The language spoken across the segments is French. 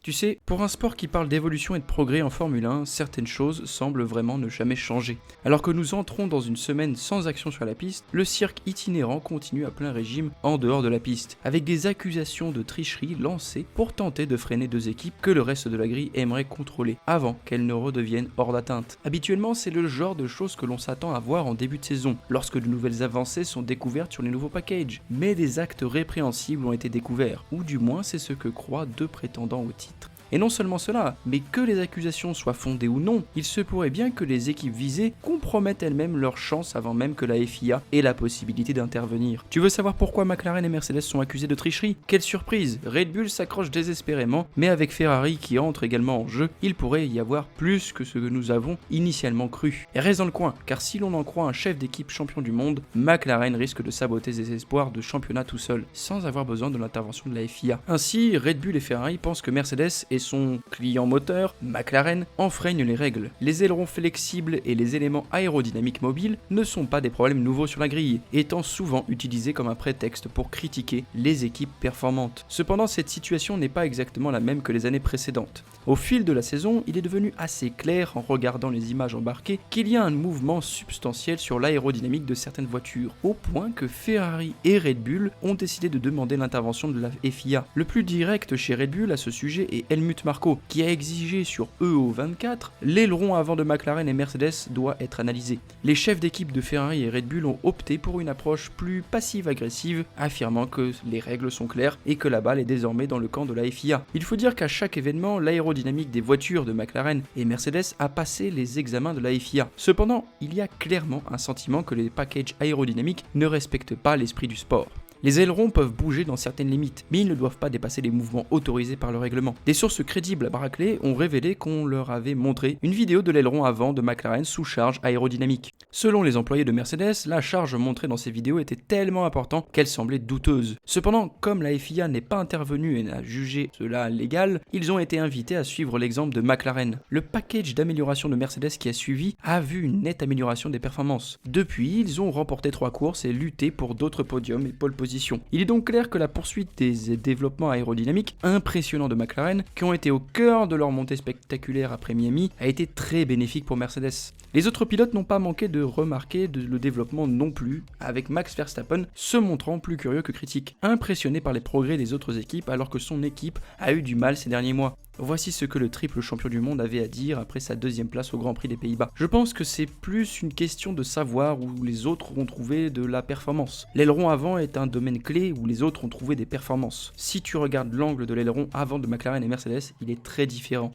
Tu sais, pour un sport qui parle d'évolution et de progrès en Formule 1, certaines choses semblent vraiment ne jamais changer. Alors que nous entrons dans une semaine sans action sur la piste, le cirque itinérant continue à plein régime en dehors de la piste, avec des accusations de tricherie lancées pour tenter de freiner deux équipes que le reste de la grille aimerait contrôler, avant qu'elles ne redeviennent hors d'atteinte. Habituellement, c'est le genre de choses que l'on s'attend à voir en début de saison, lorsque de nouvelles avancées sont découvertes sur les nouveaux packages. Mais des actes répréhensibles ont été découverts, ou du moins c'est ce que croient deux prétendants au titre. Et non seulement cela, mais que les accusations soient fondées ou non, il se pourrait bien que les équipes visées compromettent elles-mêmes leurs chances avant même que la FIA ait la possibilité d'intervenir. Tu veux savoir pourquoi McLaren et Mercedes sont accusés de tricherie? Quelle surprise! Red Bull s'accroche désespérément, mais avec Ferrari qui entre également en jeu, il pourrait y avoir plus que ce que nous avons initialement cru. Et reste dans le coin, car si l'on en croit un chef d'équipe champion du monde, McLaren risque de saboter ses espoirs de championnat tout seul, sans avoir besoin de l'intervention de la FIA. Ainsi, Red Bull et Ferrari pensent que Mercedes et son client moteur, McLaren, enfreignent les règles. Les ailerons flexibles et les éléments aérodynamiques mobiles ne sont pas des problèmes nouveaux sur la grille, étant souvent utilisés comme un prétexte pour critiquer les équipes performantes. Cependant, cette situation n'est pas exactement la même que les années précédentes. Au fil de la saison, il est devenu assez clair en regardant les images embarquées qu'il y a un mouvement substantiel sur l'aérodynamique de certaines voitures, au point que Ferrari et Red Bull ont décidé de demander l'intervention de la FIA. Le plus direct chez Red Bull à ce sujet est Helmut Marko, qui a exigé sur EO24 l'aileron avant de McLaren et Mercedes doit être analysé. Les chefs d'équipe de Ferrari et Red Bull ont opté pour une approche plus passive-agressive, affirmant que les règles sont claires et que la balle est désormais dans le camp de la FIA. Il faut dire qu'à chaque événement, l'aérodynamique des voitures de McLaren et Mercedes a passé les examens de la FIA. Cependant, il y a clairement un sentiment que les packages aérodynamiques ne respectent pas l'esprit du sport. Les ailerons peuvent bouger dans certaines limites, mais ils ne doivent pas dépasser les mouvements autorisés par le règlement. Des sources crédibles à Barclay ont révélé qu'on leur avait montré une vidéo de l'aileron avant de McLaren sous charge aérodynamique. Selon les employés de Mercedes, la charge montrée dans ces vidéos était tellement importante qu'elle semblait douteuse. Cependant, comme la FIA n'est pas intervenue et n'a jugé cela légal, ils ont été invités à suivre l'exemple de McLaren. Le package d'amélioration de Mercedes qui a suivi a vu une nette amélioration des performances. Depuis, ils ont remporté 3 courses et lutté pour d'autres podiums et pole position. Il est donc clair que la poursuite des développements aérodynamiques impressionnants de McLaren, qui ont été au cœur de leur montée spectaculaire après Miami, a été très bénéfique pour Mercedes. Les autres pilotes n'ont pas manqué de remarquer le développement non plus, avec Max Verstappen se montrant plus curieux que critique, impressionné par les progrès des autres équipes alors que son équipe a eu du mal ces derniers mois. Voici ce que le triple champion du monde avait à dire après sa deuxième place au Grand Prix des Pays-Bas. Je pense que c'est plus une question de savoir où les autres ont trouvé de la performance. L'aileron avant est un domaine clé où les autres ont trouvé des performances. Si tu regardes l'angle de l'aileron avant de McLaren et Mercedes, il est très différent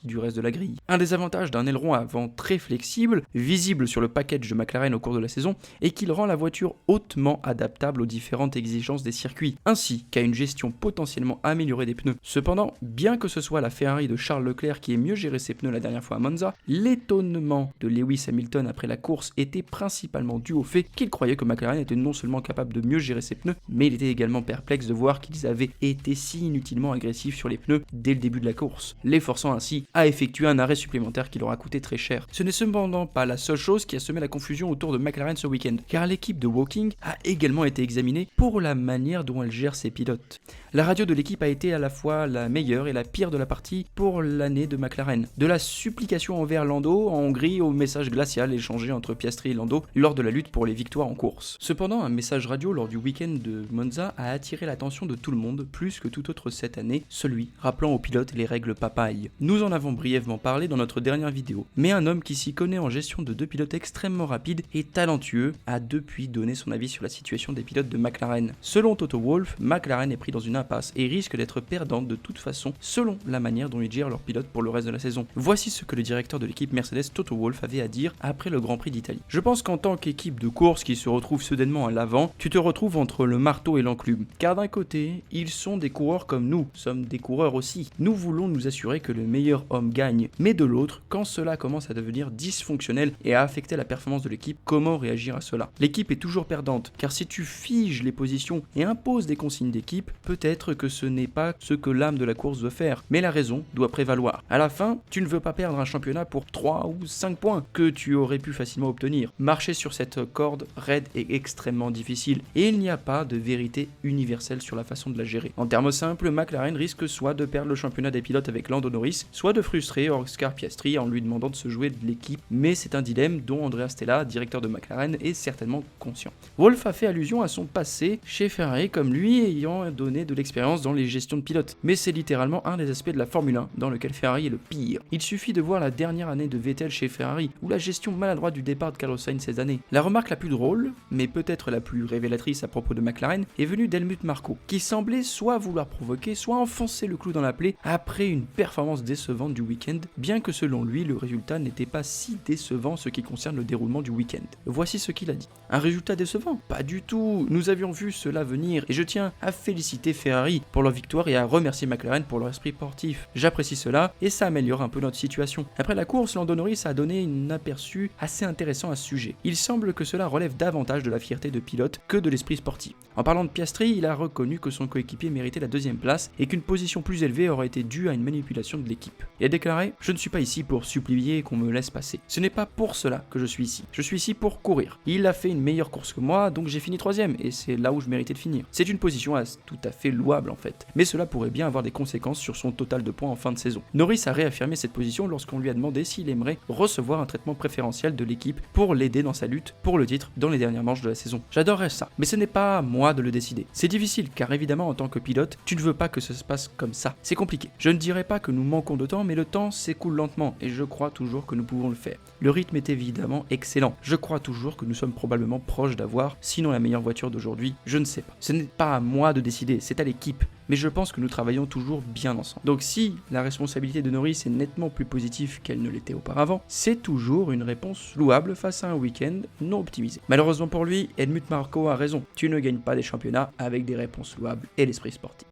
du reste de la grille. Un des avantages d'un aileron avant très flexible, visible sur le package de McLaren au cours de la saison, est qu'il rend la voiture hautement adaptable aux différentes exigences des circuits, ainsi qu'à une gestion potentiellement améliorée des pneus. Cependant, bien que ce soit la Ferrari de Charles Leclerc qui ait mieux géré ses pneus la dernière fois à Monza, l'étonnement de Lewis Hamilton après la course était principalement dû au fait qu'il croyait que McLaren était non seulement capable de mieux gérer ses pneus, mais il était également perplexe de voir qu'ils avaient été si inutilement agressifs sur les pneus dès le début de la course, les forçant ainsi à effectuer un arrêt supplémentaire qui leur a coûté très cher. Ce n'est cependant pas la seule chose qui a semé la confusion autour de McLaren ce week-end, car l'équipe de Woking a également été examinée pour la manière dont elle gère ses pilotes. La radio de l'équipe a été à la fois la meilleure et la pire de la partie pour l'année de McLaren. De la supplication envers Lando en Hongrie au message glacial échangé entre Piastri et Lando lors de la lutte pour les victoires en course. Cependant, un message radio lors du week-end de Monza a attiré l'attention de tout le monde plus que tout autre cette année, celui rappelant aux pilotes les règles papaye. Nous en avons brièvement parlé dans notre dernière vidéo, mais un homme qui s'y connaît en gestion de deux pilotes extrêmement rapides et talentueux a depuis donné son avis sur la situation des pilotes de McLaren. Selon Toto Wolff, McLaren est pris dans une impasse et risque d'être perdante de toute façon selon la manière dont ils gèrent leurs pilotes pour le reste de la saison. Voici ce que le directeur de l'équipe Mercedes Toto Wolff avait à dire après le Grand Prix d'Italie. Je pense qu'en tant qu'équipe de course qui se retrouve soudainement à l'avant, tu te retrouves entre le marteau et l'enclume. Car d'un côté, ils sont des coureurs comme nous, sommes des coureurs aussi. Nous voulons nous assurer que le meilleur homme gagne. Mais de l'autre, quand cela commence à devenir dysfonctionnel et à affecter la performance de l'équipe, comment réagir à cela? L'équipe est toujours perdante, car si tu figes les positions et imposes des consignes d'équipe, peut-être que ce n'est pas ce que l'âme de la course veut faire. faire, mais la raison doit prévaloir. À la fin, tu ne veux pas perdre un championnat pour 3 ou 5 points que tu aurais pu facilement obtenir. Marcher sur cette corde raide est extrêmement difficile et il n'y a pas de vérité universelle sur la façon de la gérer. En termes simples, McLaren risque soit de perdre le championnat des pilotes avec Lando Norris, soit de frustrer Oscar Piastri en lui demandant de se jouer de l'équipe, mais c'est un dilemme dont Andrea Stella, directeur de McLaren, est certainement conscient. Wolff a fait allusion à son passé chez Ferrari comme lui ayant donné de l'expérience dans les gestions de pilotes, mais c'est littéralement un des aspects de la Formule 1 dans lequel Ferrari est le pire. Il suffit de voir la dernière année de Vettel chez Ferrari ou la gestion maladroite du départ de Carlos Sainz ces années. La remarque la plus drôle, mais peut-être la plus révélatrice à propos de McLaren, est venue d'Helmut Marko, qui semblait soit vouloir provoquer, soit enfoncer le clou dans la plaie après une performance décevante du week-end, bien que selon lui le résultat n'était pas si décevant en ce qui concerne le déroulement du week-end. Voici ce qu'il a dit. Un résultat décevant? Pas du tout, nous avions vu cela venir et je tiens à féliciter Ferrari pour leur victoire et à remercier McLaren pour leur esprit sportif. J'apprécie cela et ça améliore un peu notre situation. Après la course, Lando Norris a donné un aperçu assez intéressant à ce sujet. Il semble que cela relève davantage de la fierté de pilote que de l'esprit sportif. En parlant de Piastri, il a reconnu que son coéquipier méritait la deuxième place et qu'une position plus élevée aurait été due à une manipulation de l'équipe. Il a déclaré « Je ne suis pas ici pour supplier qu'on me laisse passer. Ce n'est pas pour cela que je suis ici. Je suis ici pour courir. Il a fait une meilleure course que moi, donc j'ai fini 3ème et c'est là où je méritais de finir. C'est une position tout à fait louable en fait, mais cela pourrait bien avoir des conséquences sur son total de points en fin de saison. Norris a réaffirmé cette position lorsqu'on lui a demandé s'il aimerait recevoir un traitement préférentiel de l'équipe pour l'aider dans sa lutte pour le titre dans les dernières manches de la saison. J'adorerais ça, mais ce n'est pas à moi de le décider. C'est difficile car évidemment en tant que pilote, tu ne veux pas que ça se passe comme ça. C'est compliqué. Je ne dirais pas que nous manquons de temps, mais le temps s'écoule lentement et je crois toujours que nous pouvons le faire. Le rythme est évidemment excellent. Je crois toujours que nous sommes probablement proches d'avoir, sinon la meilleure voiture d'aujourd'hui, je ne sais pas. Ce n'est pas à moi de décider, c'est à l'équipe. Mais je pense que nous travaillons toujours bien ensemble. Donc si la responsabilité de Norris est nettement plus positive qu'elle ne l'était auparavant, c'est toujours une réponse louable face à un week-end non optimisé. Malheureusement pour lui, Helmut Marko a raison. Tu ne gagnes pas des championnats avec des réponses louables et l'esprit sportif.